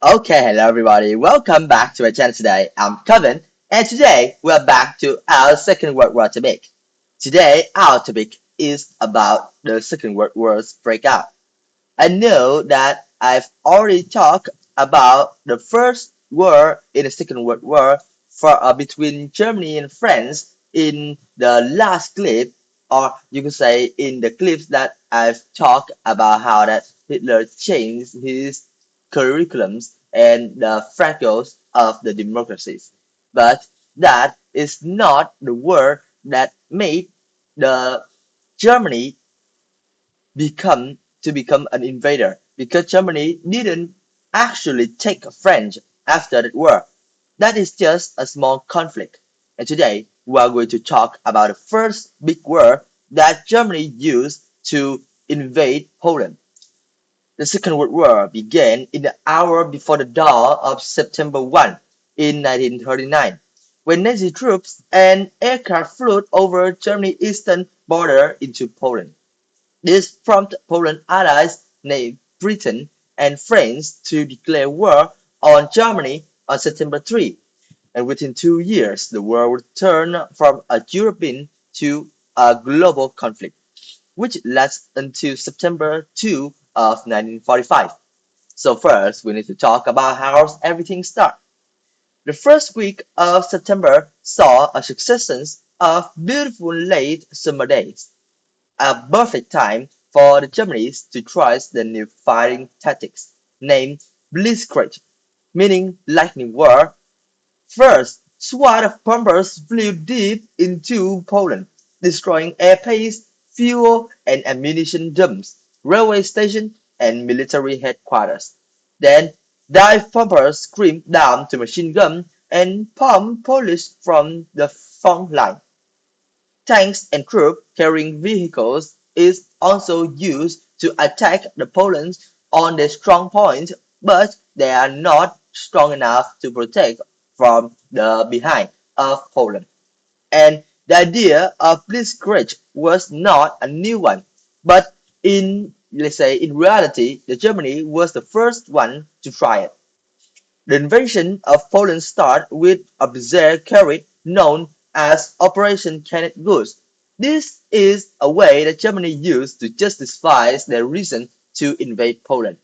Okay, hello everybody. Welcome back to our channel today. I'm Kevin, and today we're back to our Second World War topic. Today, our topic is about the Second World War's breakout. I know that I've already talked about the First War in the Second World War between Germany and France in the last clip, or you could say in the clips that I've talked about how that Hitler changed his curriculums and the fractals of the democracies. But that is not the war that made the Germany become an invader because Germany didn't actually take France after that war. That is just a small conflict. And today we are going to talk about the first big war that Germany used to invade Poland. The Second World War began in the hour before the dawn of September 1 in 1939, when Nazi troops and aircraft flew over Germany's eastern border into Poland. This prompted Poland allies named Britain and France to declare war on Germany on September 3, and within 2 years the war would turn from a European to a global conflict, which lasts until September 2 of 1945. So first, we need to talk about how everything started. The first week of September saw a succession of beautiful late summer days, a perfect time for the Germans to try the new fighting tactics named Blitzkrieg, meaning lightning war. First, squad of bombers flew deep into Poland, destroying airbase, fuel and ammunition dumps, railway stations, and military headquarters. Then, dive bombers screamed down to machine gun and bombed Polish from the front line. Tanks and troop carrying vehicles is also used to attack the Poland on their strong points, but they are not strong enough to protect from the behind of Poland. And the idea of Blitzkrieg was not a new one, but in reality, the Germany was the first one to try it. The invasion of Poland started with a bizarre carried known as Operation Canned Goose. This is a way that Germany used to justify their reason to invade Poland.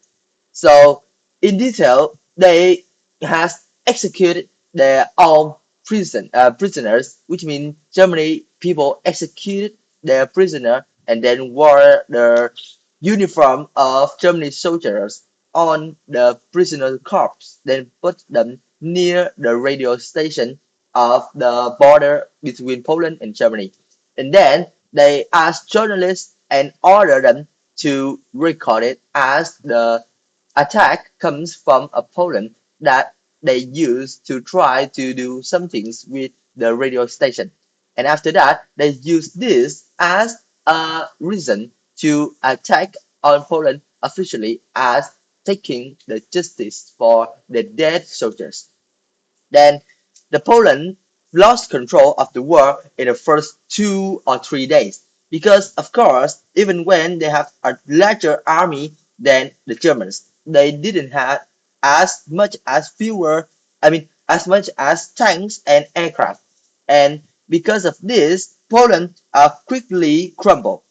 So, in detail, they has executed their own prisoners, which means Germany people executed their prisoner and then wore the uniform of Germany soldiers on the prisoner corpse, then put them near the radio station of the border between Poland and Germany. And then they asked journalists and ordered them to record it as the attack comes from a Poland that they use to try to do some things with the radio station. And after that, they use this as a reason to attack on Poland officially as taking the justice for the dead soldiers. Then the Poland lost control of the war in the first 2 or 3 days because, of course, even when they have a larger army than the Germans, they didn't have as much as tanks and aircraft. And because of this, Poland quickly crumbled.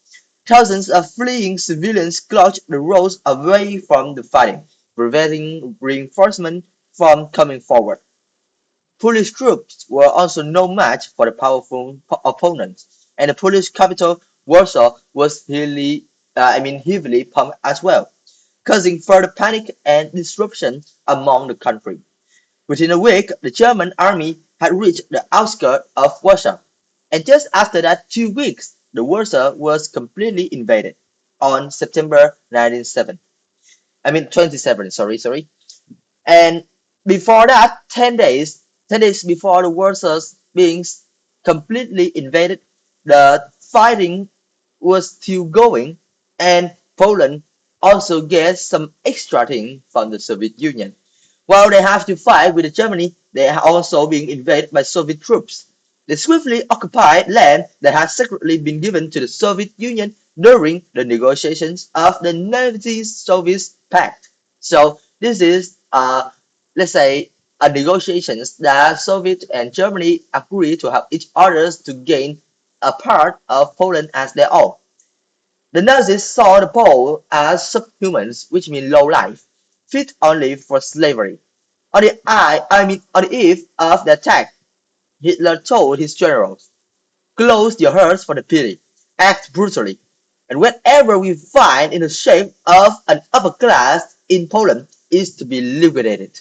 Thousands of fleeing civilians clogged the roads away from the fighting, preventing reinforcements from coming forward. Polish troops were also no match for the powerful opponents, and the Polish capital Warsaw was heavily pumped as well, causing further panic and disruption among the country. Within a week, the German army had reached the outskirts of Warsaw, and just after that 2 weeks, the Warsaw was completely invaded on September 27. Sorry. And before that, 10 days before the Warsaw's being completely invaded, the fighting was still going, and Poland also gets some extra thing from the Soviet Union. While they have to fight with Germany, they are also being invaded by Soviet troops. They swiftly occupied land that had secretly been given to the Soviet Union during the negotiations of the Nazi-Soviet Pact. So this is let's say, a negotiations that Soviet and Germany agreed to help each other to gain a part of Poland as their own. The Nazis saw the Poles as subhumans, which means low life, fit only for slavery. On the eve of the attack, Hitler told his generals, "Close your hearts for the pity, act brutally, and whatever we find in the shape of an upper class in Poland is to be liquidated."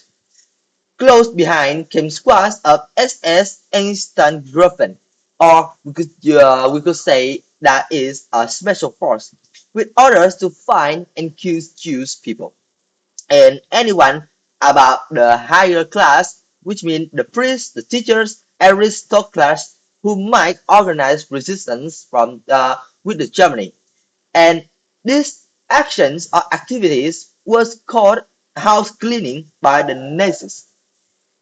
Close behind came squads of SS Einsatzgruppen, or we could say that is a special force, with orders to find and kill Jewish people and anyone about the higher class, which means the priests, the teachers, aristocrats who might organize resistance from with the Germany. And these actions or activities was called house cleaning by the Nazis.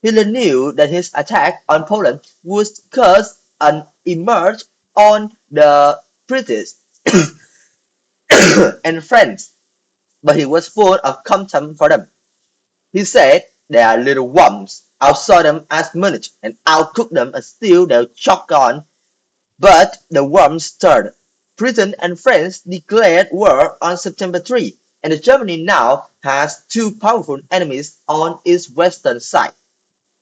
Hitler knew that his attack on Poland would cause an emerge on the British and French, but he was full of contempt for them. He said, "They are little worms. I'll saw them as munich, and I'll cook them and still they'll choke on." But the worms stirred. Britain and France declared war on September 3, and Germany now has two powerful enemies on its western side.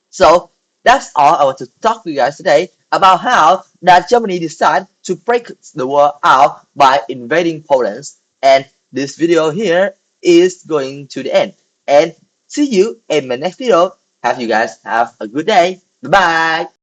So that's all I want to talk to you guys today about how that Germany decided to break the war out by invading Poland. And this video here is going to the end. And see you in my next video. Have you guys have a good day. Bye bye.